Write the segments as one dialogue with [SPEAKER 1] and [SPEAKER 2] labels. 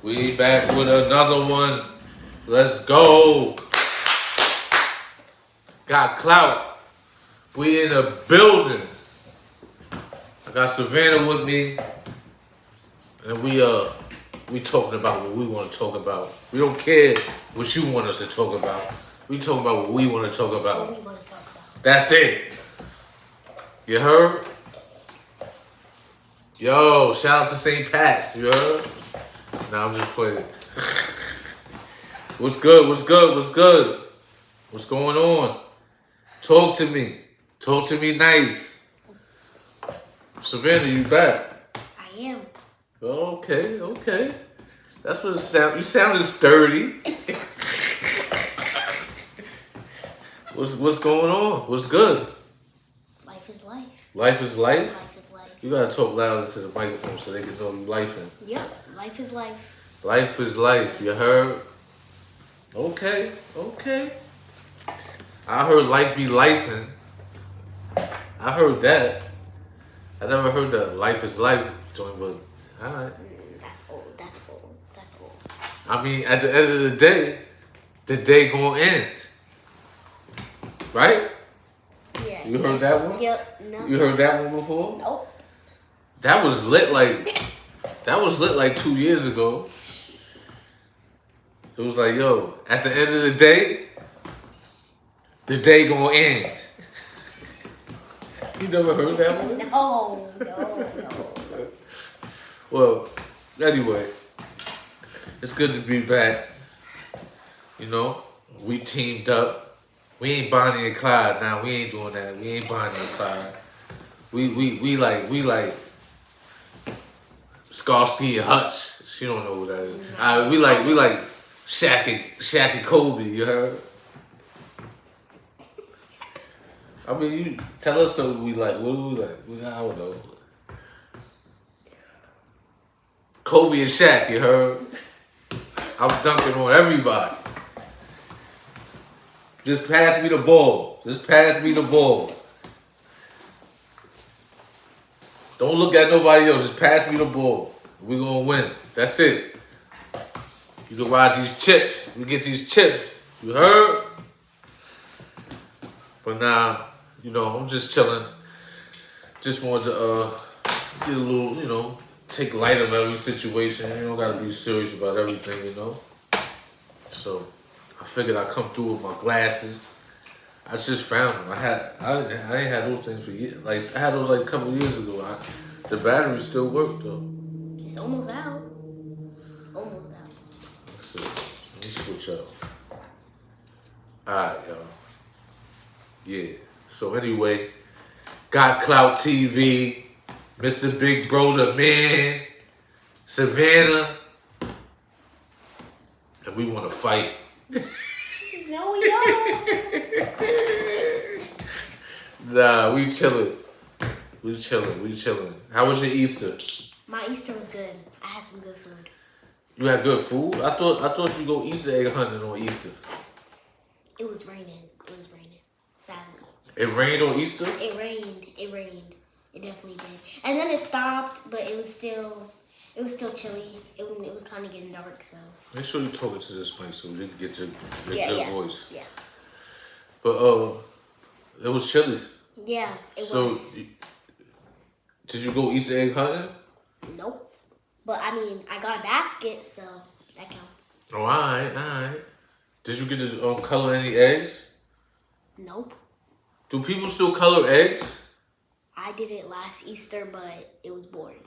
[SPEAKER 1] We back with another one. Let's go. Got clout. We in the building. I got Savannah with me, and we talking about what we want to talk about. We don't care what you want us to talk about. We talking about what we want to talk about.
[SPEAKER 2] What we want to talk about.
[SPEAKER 1] That's it. You heard? Yo, shout out to St. Pat's. You heard? Nah, I'm just playing. What's good? What's good? What's good? What's going on? Talk to me. Talk to me nice. Savannah, you back?
[SPEAKER 2] I am.
[SPEAKER 1] Okay. That's what it sound. You sounded sturdy. What's going on? What's good?
[SPEAKER 2] Life is life.
[SPEAKER 1] Life is life?
[SPEAKER 2] Life is life.
[SPEAKER 1] You gotta talk louder to the microphone so they can know you lifing.
[SPEAKER 2] Yep. Life is life.
[SPEAKER 1] Life is life. You heard? Okay. I heard life be lifing. I heard that. I never heard that life is life joint, but alright.
[SPEAKER 2] That's old.
[SPEAKER 1] I mean, at the end of the day gonna end. Right?
[SPEAKER 2] Yeah.
[SPEAKER 1] You heard that one?
[SPEAKER 2] Yep. No.
[SPEAKER 1] You heard that one before?
[SPEAKER 2] Nope.
[SPEAKER 1] That was lit like 2 years ago. It was like, yo, at the end of the day gonna end. You never heard that one?
[SPEAKER 2] No.
[SPEAKER 1] Well, anyway, it's good to be back. You know, we teamed up. We ain't Bonnie and Clyde now. We ain't doing that. We ain't Bonnie and Clyde. We like Skarsky and Hutch. She don't know what that is. We like Shaq and Kobe. You heard? I mean, you tell us something we like. What do we like? I don't know. Kobe and Shaq. You heard? I'm dunking on everybody. Just pass me the ball. Don't look at nobody else. Just pass me the ball. We're going to win. That's it. You can ride these chips. We get these chips. You heard? But now, you know, I'm just chilling. Just wanted to get a little, take light of every situation. You don't got to be serious about everything, So I figured I'd come through with my glasses. I just found them. I ain't had those things for years. Like I had those like a couple years ago. The batteries still work though.
[SPEAKER 2] It's almost out.
[SPEAKER 1] Let's see. Let me switch up. Alright, y'all. Yeah. So anyway, Got Clout TV, Mr. Big Brother Man, Savannah, and we want to fight.
[SPEAKER 2] No, we don't.
[SPEAKER 1] Nah, we chilling. How was your Easter?
[SPEAKER 2] My Easter was good. I had some good food.
[SPEAKER 1] You had good food? I thought you go Easter egg hunting on Easter.
[SPEAKER 2] It was raining. Sadly.
[SPEAKER 1] It rained on Easter?
[SPEAKER 2] It rained. It definitely did. And then it stopped, but it was still chilly. It was kind of getting dark, so.
[SPEAKER 1] Make sure you're talking to this mic so we can get your voice.
[SPEAKER 2] Yeah.
[SPEAKER 1] But it was chilly.
[SPEAKER 2] Yeah, it
[SPEAKER 1] so,
[SPEAKER 2] was.
[SPEAKER 1] Did you go Easter egg hunting?
[SPEAKER 2] Nope. But I mean, I got a basket, so that counts.
[SPEAKER 1] Oh, all right. Did you get to color any eggs?
[SPEAKER 2] Nope.
[SPEAKER 1] Do people still color eggs?
[SPEAKER 2] I did it last Easter, but it was boring.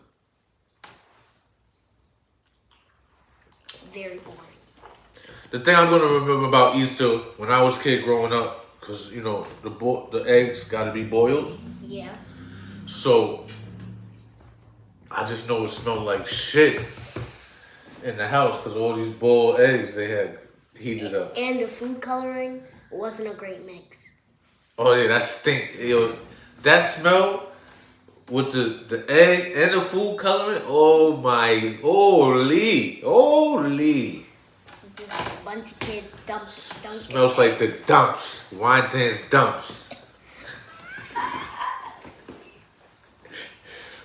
[SPEAKER 2] Very boring.
[SPEAKER 1] The thing I'm gonna remember about Easter when I was a kid growing up, because the eggs got to be boiled.
[SPEAKER 2] Yeah.
[SPEAKER 1] So I just know it smelled like shit in the house because all these boiled eggs they had heated up.
[SPEAKER 2] And the food coloring wasn't a great mix.
[SPEAKER 1] Oh yeah, that stink. That smell with the egg and the food coloring. Oh my, holy.
[SPEAKER 2] Just a bunch of kids dumped.
[SPEAKER 1] Smells like the dumps. Wine dance dumps.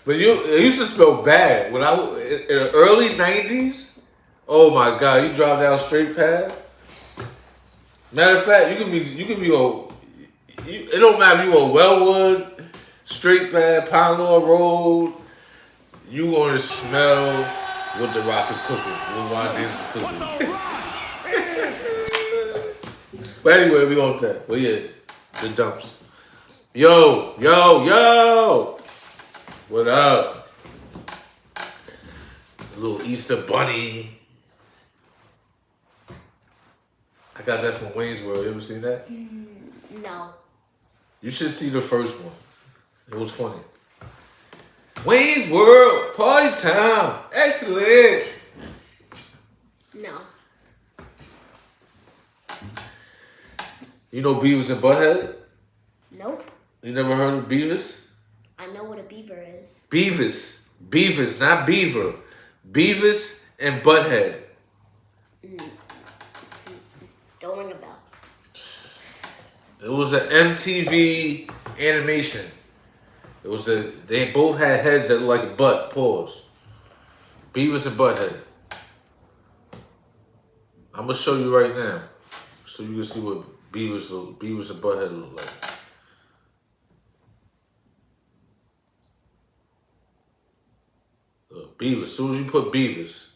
[SPEAKER 1] But it used to smell bad. When in the early 90s, Oh my God, you drive down straight path. Matter of fact, you can be on. It don't matter if you on Wellwood, straight path, Pine Law Road. You gonna smell what the Rock is cooking, what Ron James is cooking. But anyway, we on that. But yeah, the dumps. Yo, yo, yo. What up? A little Easter bunny. I got that from Wayne's World. You ever seen that?
[SPEAKER 2] No.
[SPEAKER 1] You should see the first one. It was funny. Wayne's World, party time, excellent.
[SPEAKER 2] No.
[SPEAKER 1] You know Beavis and Butthead?
[SPEAKER 2] Nope.
[SPEAKER 1] You never heard of Beavis?
[SPEAKER 2] I know what a beaver is.
[SPEAKER 1] Beavis, not Beaver. Beavis and Butthead.
[SPEAKER 2] Don't ring a bell.
[SPEAKER 1] It was an MTV animation. They both had heads that looked like a butt. Pause. Beavis and Butthead. I'm gonna show you right now, so you can see what Beavis and Butthead look like. Beavis. As soon as you put Beavis,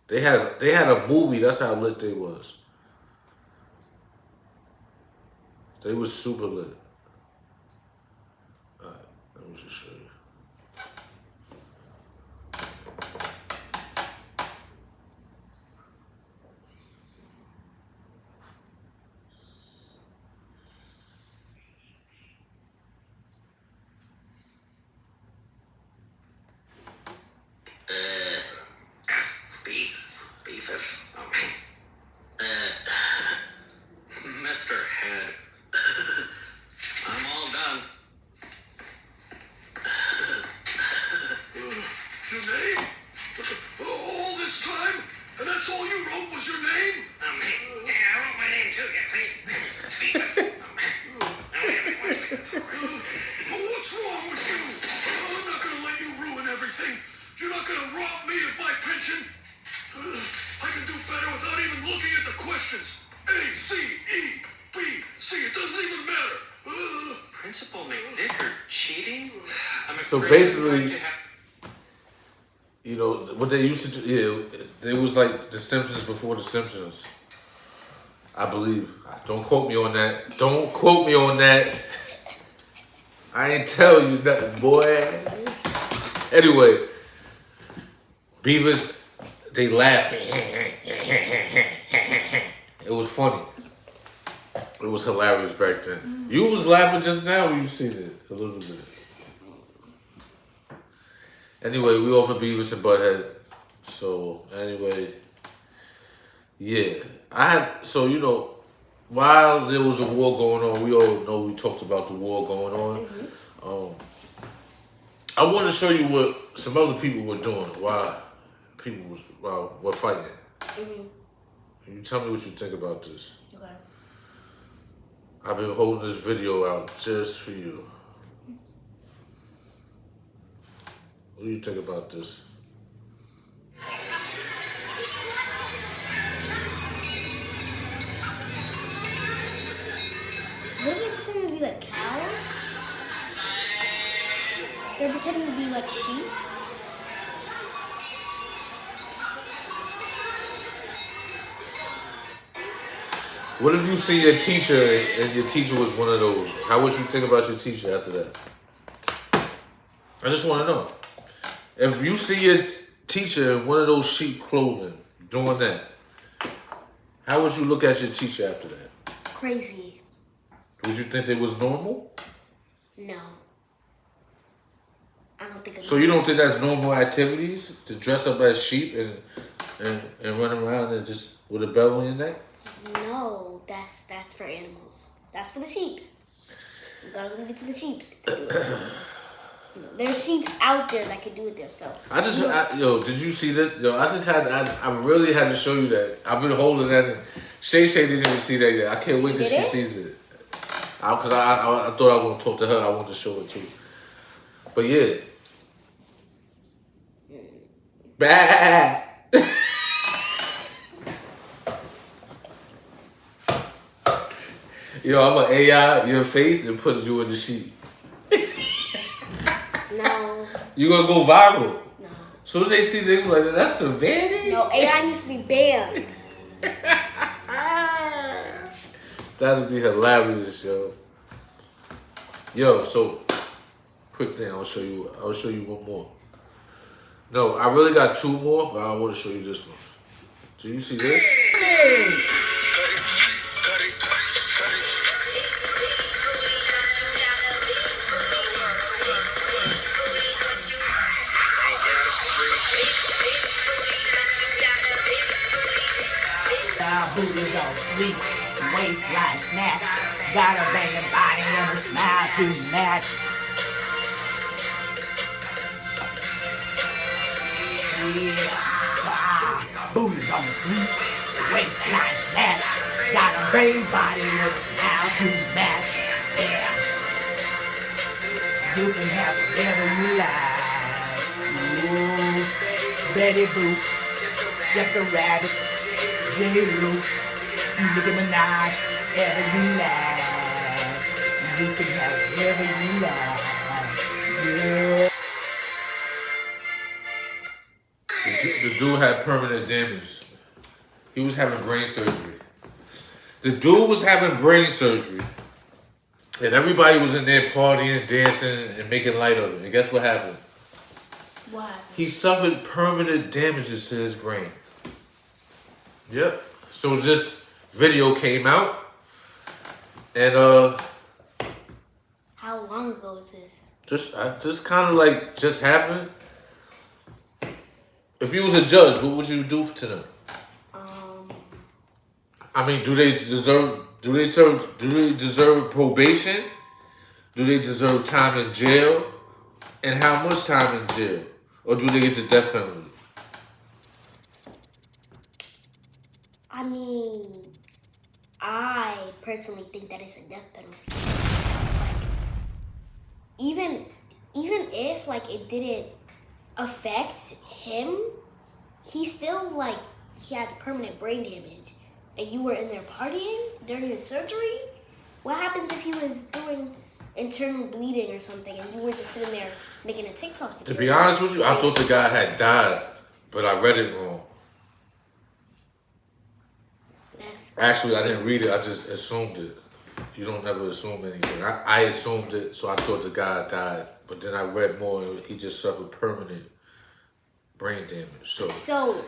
[SPEAKER 1] they had a movie. That's how lit they was. They was super lit. All right, let me just show you.
[SPEAKER 3] Beefus. Mr. Head. I'm all done. Your name? All this time? And that's all you wrote was your name? Yeah, I wrote my name too, Beefus. What's wrong with you? I'm not gonna let you ruin everything. You're not gonna rob me of my pension. I can do better without even looking at the questions. A, C, E, B, C. It doesn't even matter. Principal McVicker cheating?
[SPEAKER 1] So basically, you know, what they used to do, they was like The Simpsons before The Simpsons. I believe. Don't quote me on that. Don't quote me on that. I ain't tell you nothing, boy. Anyway, Beavis, they laughed. It was funny. It was hilarious back then. You was laughing just now when you seen it a little bit. Anyway, we offer Beavis and Butthead. So anyway, yeah, so you know, while there was a war going on, we all know we talked about the war going on. I want to show you what some other people were doing while people were fighting. You tell me what you think about this.
[SPEAKER 2] Okay.
[SPEAKER 1] I've been holding this video out just for you. What do you think about this?
[SPEAKER 2] What are they pretending to be like cows? They're pretending to be like sheep.
[SPEAKER 1] What if you see your teacher and your teacher was one of those? How would you think about your teacher after that? I just want to know. If you see your teacher in one of those sheep clothing doing that, how would you look at your teacher after that?
[SPEAKER 2] Crazy.
[SPEAKER 1] Would you think it was normal?
[SPEAKER 2] No. I don't think it's
[SPEAKER 1] So you don't think that's normal activities to dress up as sheep and run around and just with a bell on your neck?
[SPEAKER 2] No, that's for animals. That's for the sheeps. You gotta leave it to the sheeps to do it. You know, there's sheeps out there that can do it themselves.
[SPEAKER 1] Did you see this? Yo, I really had to show you that. I've been holding that. And Shay didn't even see that yet. I can't wait till she sees it. Because I thought I was going to talk to her. I wanted to show it too. But yeah. Bah. Yo, I'm gonna AI your face and put you in the sheet.
[SPEAKER 2] No.
[SPEAKER 1] You gonna go viral.
[SPEAKER 2] No.
[SPEAKER 1] As soon as they see, they be like, that's Savannah?
[SPEAKER 2] No, AI needs to be banned.
[SPEAKER 1] That'd be hilarious, yo. Yo, so quick thing, I'll show you one more. No, I really got two more, but I want to show you this one. Do you see this?
[SPEAKER 4] Booties on fleek, waistline snatch. Got a banging body and a smile to match. Yeah, booties on fleek, waistline snatch. Got a banging body and a smile to match. Yeah, you can have whatever you like. Ooh, Betty Boop, just a rabbit. J-Lo, Nicki Minaj, whatever you like. You can have whatever you like. Yeah.
[SPEAKER 1] The dude had permanent damage. He was having brain surgery. The dude was having brain surgery. And everybody was in there partying, dancing, and making light of it. And guess what happened?
[SPEAKER 2] What?
[SPEAKER 1] He suffered permanent damages to his brain. Yep. So this video came out, and
[SPEAKER 2] How long ago was this?
[SPEAKER 1] just kind of like just happened. If you was a judge, what would you do to them? I mean, do they deserve probation? Do they deserve time in jail? And how much time in jail? Or do they get the death penalty?
[SPEAKER 2] I mean, I personally think that it's a death penalty. Like, even if like it didn't affect him, he still like he has permanent brain damage, and you were in there partying during his surgery. What happens if he was doing internal bleeding or something, and you were just sitting there making a TikTok video?
[SPEAKER 1] To be honest with you, I thought the guy had died, but I read it wrong. Actually, I didn't read it. I just assumed it. You don't never assume anything. I assumed it, so I thought the guy died. But then I read more, and he just suffered permanent brain damage. So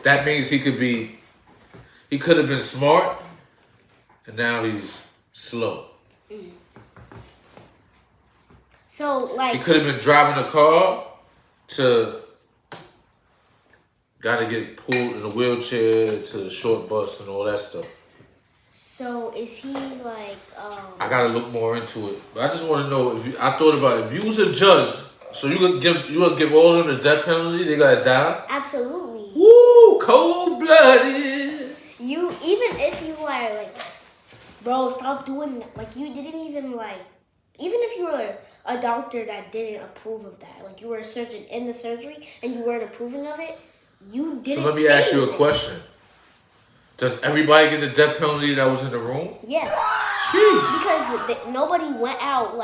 [SPEAKER 1] that means he could have been smart, and now he's slow.
[SPEAKER 2] So like
[SPEAKER 1] He could have been driving a car to gotta get pulled in a wheelchair to the short bus and all that stuff.
[SPEAKER 2] So is he like
[SPEAKER 1] I gotta look more into it, but I just want to know I thought about it. If you was a judge, so you would give all of them the death penalty? They gotta die.
[SPEAKER 2] Absolutely.
[SPEAKER 1] Woo, cold blooded.
[SPEAKER 2] You even if you are like, bro, stop doing that. Like you didn't even like, even if you were a doctor that didn't approve of that, like you were a surgeon in the surgery and you weren't approving of it, you didn't.
[SPEAKER 1] So let me ask you a question. Does everybody get the death penalty that was in the room?
[SPEAKER 2] Yes. Because nobody went out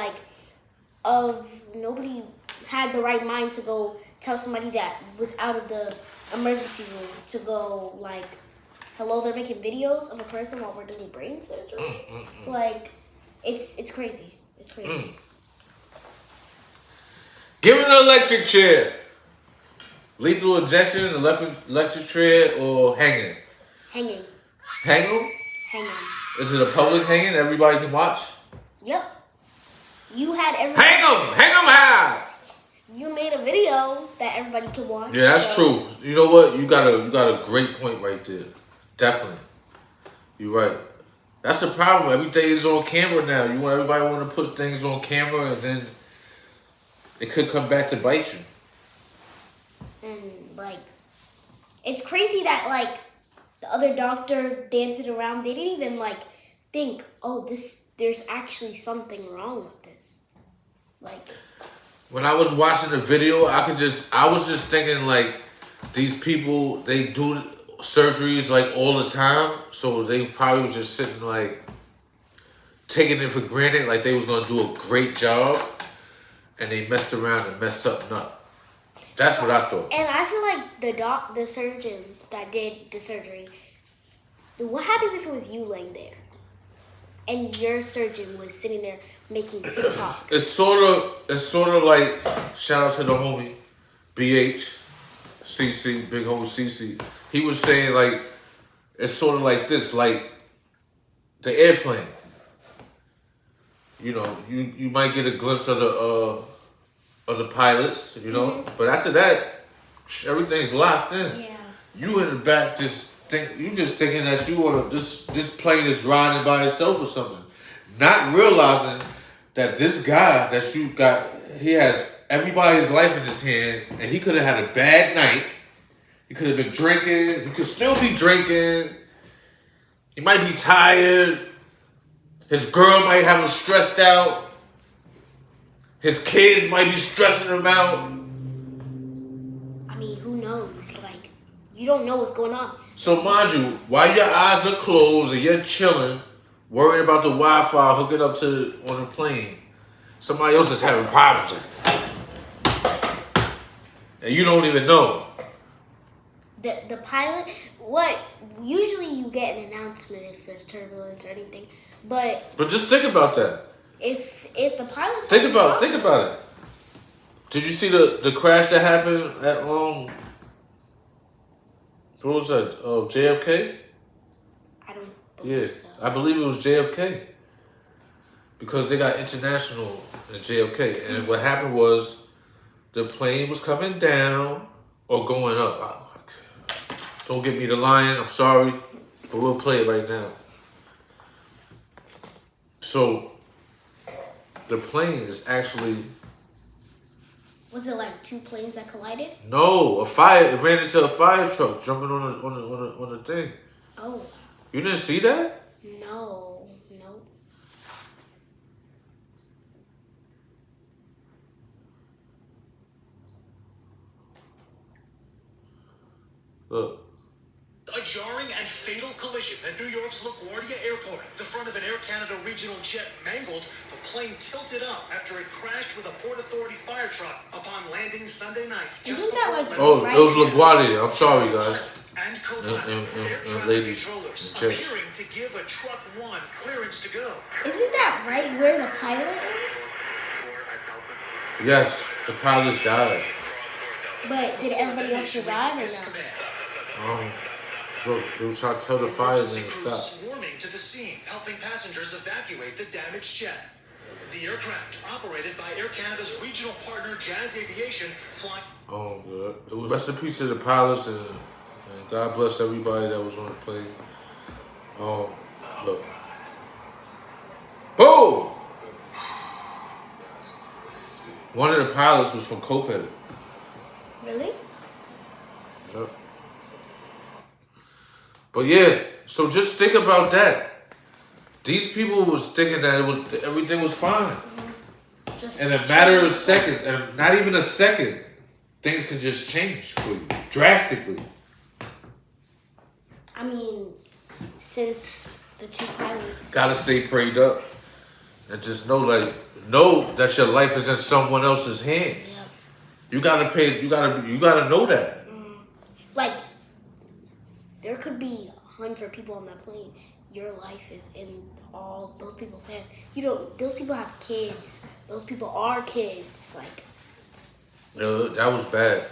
[SPEAKER 2] nobody had the right mind to go tell somebody that was out of the emergency room to go like, hello, they're making videos of a person while we're doing brain surgery. Like, it's crazy. It's crazy.
[SPEAKER 1] Give him an electric chair. Lethal injection, electric chair, or hanging?
[SPEAKER 2] Hanging.
[SPEAKER 1] Hang him?
[SPEAKER 2] Hanging.
[SPEAKER 1] Is it a public hanging everybody can watch?
[SPEAKER 2] Yep. You had everybody.
[SPEAKER 1] Hang him! Hang him high!
[SPEAKER 2] You made a video that everybody can watch.
[SPEAKER 1] Yeah, that's true. You know what? You got a great point right there. Definitely. You're right. That's the problem. Everything is on camera now. Everybody want to put things on camera, and then it could come back to bite you.
[SPEAKER 2] And like, it's crazy that like the other doctors dancing around, they didn't even like think, oh, there's actually something wrong with this. Like,
[SPEAKER 1] When I was watching the video, I was just thinking like, these people, they do surgeries like all the time, so they probably was just sitting like taking it for granted, like they was gonna do a great job, and they messed around and messed something up. That's what I thought.
[SPEAKER 2] And I feel like the surgeons that did the surgery, what happens if it was you laying there and your surgeon was sitting there making TikTok?
[SPEAKER 1] It's sort of like, shout out to the homie BH CC, big homie CC. He was saying like it's sort of like this, like the airplane. You know, you might get a glimpse of the pilots, you know, but after that, everything's locked in.
[SPEAKER 2] Yeah.
[SPEAKER 1] You in the back just thinking that you ought to this plane is riding by itself or something, not realizing that this guy that you got, he has everybody's life in his hands, and he could have had a bad night. He could have been drinking. He could still be drinking. He might be tired. His girl might have him stressed out. His kids might be stressing him out.
[SPEAKER 2] I mean, who knows? Like, you don't know what's going on.
[SPEAKER 1] So mind you, while your eyes are closed and you're chilling, worrying about the Wi-Fi hooking up on the plane, somebody else is having problems. And you don't even know.
[SPEAKER 2] The pilot, what? Usually you get an announcement if there's turbulence or anything. But
[SPEAKER 1] just think about that.
[SPEAKER 2] if the pilot
[SPEAKER 1] Think about it. Did you see the crash that happened at what was that? JFK?
[SPEAKER 2] I don't believe
[SPEAKER 1] Yes,
[SPEAKER 2] so.
[SPEAKER 1] I believe it was JFK. Because they got international in JFK, and what happened was the plane was coming down or going up. Don't get me to lying. I'm sorry, but we'll play it right now. So the plane is actually.
[SPEAKER 2] Was it like two planes that collided?
[SPEAKER 1] No, a fire. It ran into a fire truck jumping on the thing.
[SPEAKER 2] Oh,
[SPEAKER 1] You didn't see that?
[SPEAKER 2] no.
[SPEAKER 1] Look.
[SPEAKER 3] A jarring and fatal collision at New York's LaGuardia Airport. The front of an Air Canada regional jet mangled. The plane tilted up after it crashed with a Port Authority fire truck upon landing Sunday night.
[SPEAKER 2] Isn't that like
[SPEAKER 1] Oh, it was LaGuardia. I'm sorry, guys.
[SPEAKER 3] And co-pilot, air
[SPEAKER 1] and
[SPEAKER 3] traffic
[SPEAKER 1] ladies
[SPEAKER 3] controllers
[SPEAKER 1] and chicks.
[SPEAKER 3] appearing to give a truck one clearance to go.
[SPEAKER 2] Isn't that right where the pilot is?
[SPEAKER 1] Yes, the pilots died.
[SPEAKER 2] But did everybody else survive or
[SPEAKER 3] This
[SPEAKER 2] not?
[SPEAKER 3] command.
[SPEAKER 1] Look, they were trying to tell the firemen
[SPEAKER 3] Emergency
[SPEAKER 1] to
[SPEAKER 3] crews
[SPEAKER 1] stop.
[SPEAKER 3] swarming to the scene, helping passengers evacuate the damaged jet. The aircraft, operated by Air Canada's regional partner Jazz Aviation, flying.
[SPEAKER 1] Oh, good. It was rest in peace to the pilots, and God bless everybody that was on the plane. Look. Boom! One of the pilots was from Copiah.
[SPEAKER 2] Really?
[SPEAKER 1] Yep. But yeah, so just think about that. These people was thinking that everything was fine.
[SPEAKER 2] Just
[SPEAKER 1] In a matter of seconds, and not even a second, things can just change for you drastically.
[SPEAKER 2] I mean, since the two pilots.
[SPEAKER 1] Gotta stay prayed up, and just know that your life is in someone else's hands.
[SPEAKER 2] Yep.
[SPEAKER 1] You gotta know that.
[SPEAKER 2] Like, there could be 100 people on that plane. Your life is in all those people's hands. Those people have kids. Those people are kids. Like,
[SPEAKER 1] That was bad,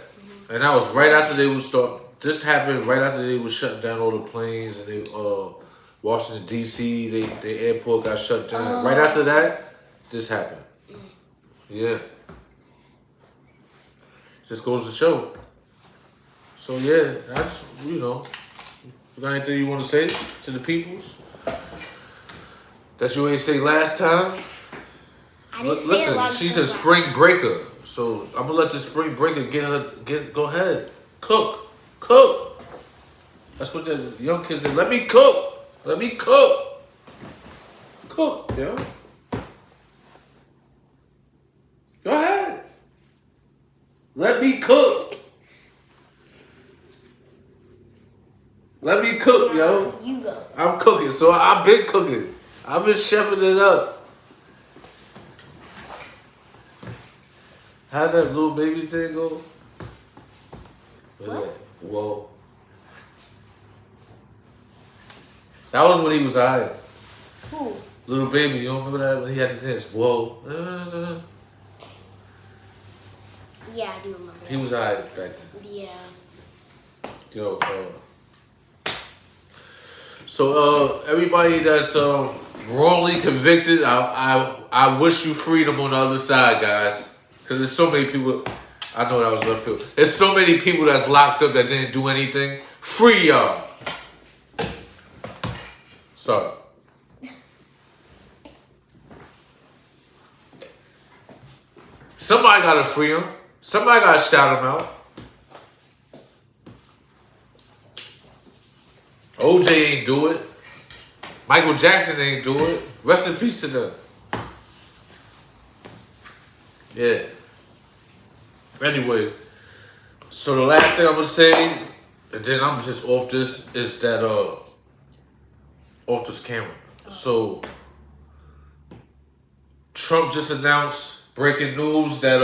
[SPEAKER 1] and that was right after they would start. This happened right after they were shutting down all the planes, and they Washington D.C. the airport got shut down. Right after that, this happened. Yeah, just goes to show. So yeah, that's you got anything you want to say to the peoples that you ain't say last time?
[SPEAKER 2] I didn't say a
[SPEAKER 1] Listen,
[SPEAKER 2] lot of
[SPEAKER 1] she's
[SPEAKER 2] stuff
[SPEAKER 1] a
[SPEAKER 2] last
[SPEAKER 1] spring breaker, so I'm gonna let the spring breaker go ahead, cook. That's what the young kids say. Let me cook, yo. Go ahead, let me cook. Let me cook, yo.
[SPEAKER 2] You go.
[SPEAKER 1] I'm cooking, so I've been cooking. I've been chefing it up. How'd that little baby thing go?
[SPEAKER 2] What?
[SPEAKER 1] Whoa. That was when he was high.
[SPEAKER 2] Who?
[SPEAKER 1] Little baby, you don't remember that? When he had his hands. Whoa.
[SPEAKER 2] Yeah, I do remember
[SPEAKER 1] He
[SPEAKER 2] that.
[SPEAKER 1] was high back then.
[SPEAKER 2] Yeah.
[SPEAKER 1] Yo, so everybody that's wrongly convicted, I wish you freedom on the other side, guys. Cause there's so many people. I know that was left field. There's so many people that's locked up that didn't do anything. Free y'all. Sorry. Somebody gotta free him. Somebody gotta shout him out. OJ ain't do it. Michael Jackson ain't do it. Rest in peace to them. Yeah. Anyway, so the last thing I'm gonna say, and then I'm just off this, is that off this camera. So Trump just announced breaking news that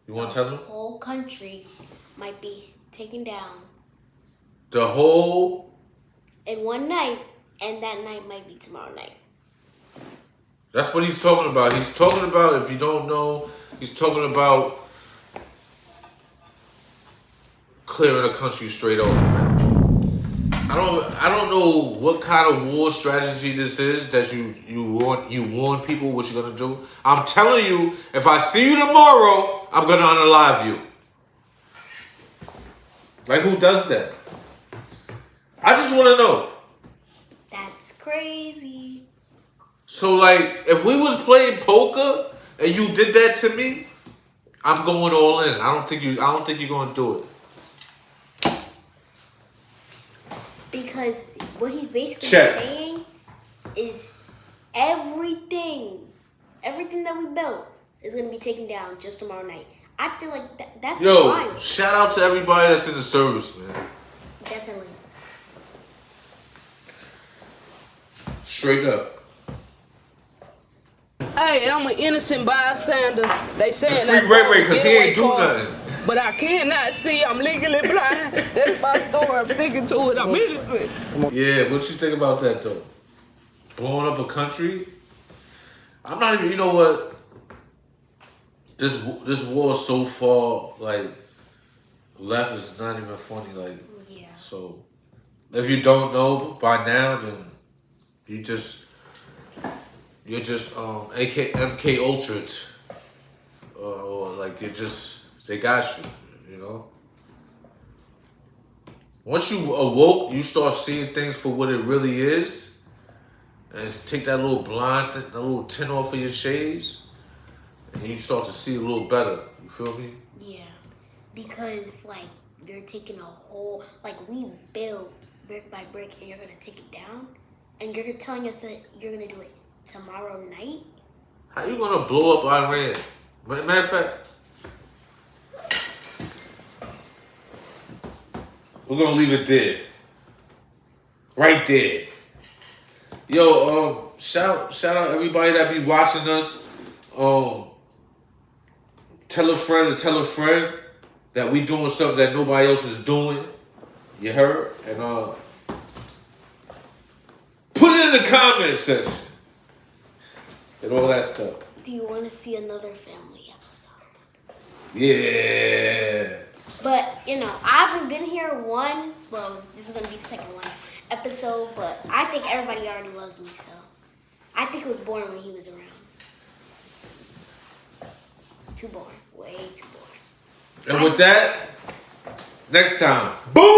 [SPEAKER 1] you wanna tell them?
[SPEAKER 2] The whole country might be taken down
[SPEAKER 1] The whole
[SPEAKER 2] in one night, and that night might be tomorrow night.
[SPEAKER 1] That's what he's talking about. He's talking about, if you don't know, he's talking about clearing the country straight over, man. I don't know what kind of war strategy this is that you warn people what you're gonna do. I'm telling you, if I see you tomorrow, I'm gonna unalive you. Like, who does that? I just want to know.
[SPEAKER 2] That's crazy.
[SPEAKER 1] So, like, if we was playing poker and you did that to me, I'm going all in. I don't think you're gonna do it.
[SPEAKER 2] Because what he's basically
[SPEAKER 1] Check.
[SPEAKER 2] saying is everything that we built is gonna be taken down just tomorrow night. I feel like that's
[SPEAKER 1] Yo,
[SPEAKER 2] wild.
[SPEAKER 1] shout out to everybody that's in the service, man.
[SPEAKER 2] Definitely.
[SPEAKER 1] Straight up.
[SPEAKER 5] Hey, I'm an innocent bystander. They saying
[SPEAKER 1] It's free Ray Ray because he ain't do
[SPEAKER 5] getaway car,
[SPEAKER 1] nothing.
[SPEAKER 5] But I cannot see. I'm legally blind. That's my story. I'm sticking to it. I'm innocent.
[SPEAKER 1] Yeah, what you think about that though? Blowing up a country? I'm not even. You know what? This war is so far like left. It's not even funny. Like,
[SPEAKER 2] Yeah.
[SPEAKER 1] so if you don't know by now, then you're just MK Ultra, or like they got you. You know. Once you awoke, you start seeing things for what it really is, and take that little that little tint off of your shades, and you start to see a little better. You feel me?
[SPEAKER 2] Yeah. Because like you're taking a whole we build brick by brick and you're gonna take it down, and you're telling us that you're gonna do it tomorrow night.
[SPEAKER 1] How you gonna blow up Iran? Matter of fact, we're gonna leave it there. Right there. Yo, shout out everybody that be watching us. Tell a friend to tell a friend that we doing something that nobody else is doing. You heard? And put it in the comment section. And all that stuff.
[SPEAKER 2] Do you want to see another family episode?
[SPEAKER 1] Yeah.
[SPEAKER 2] But I haven't been here one. Well, this is gonna be the second one episode. But I think everybody already loves me, so I think it was boring when he was around. Too boring. Way too boring.
[SPEAKER 1] And with that, next time, boom!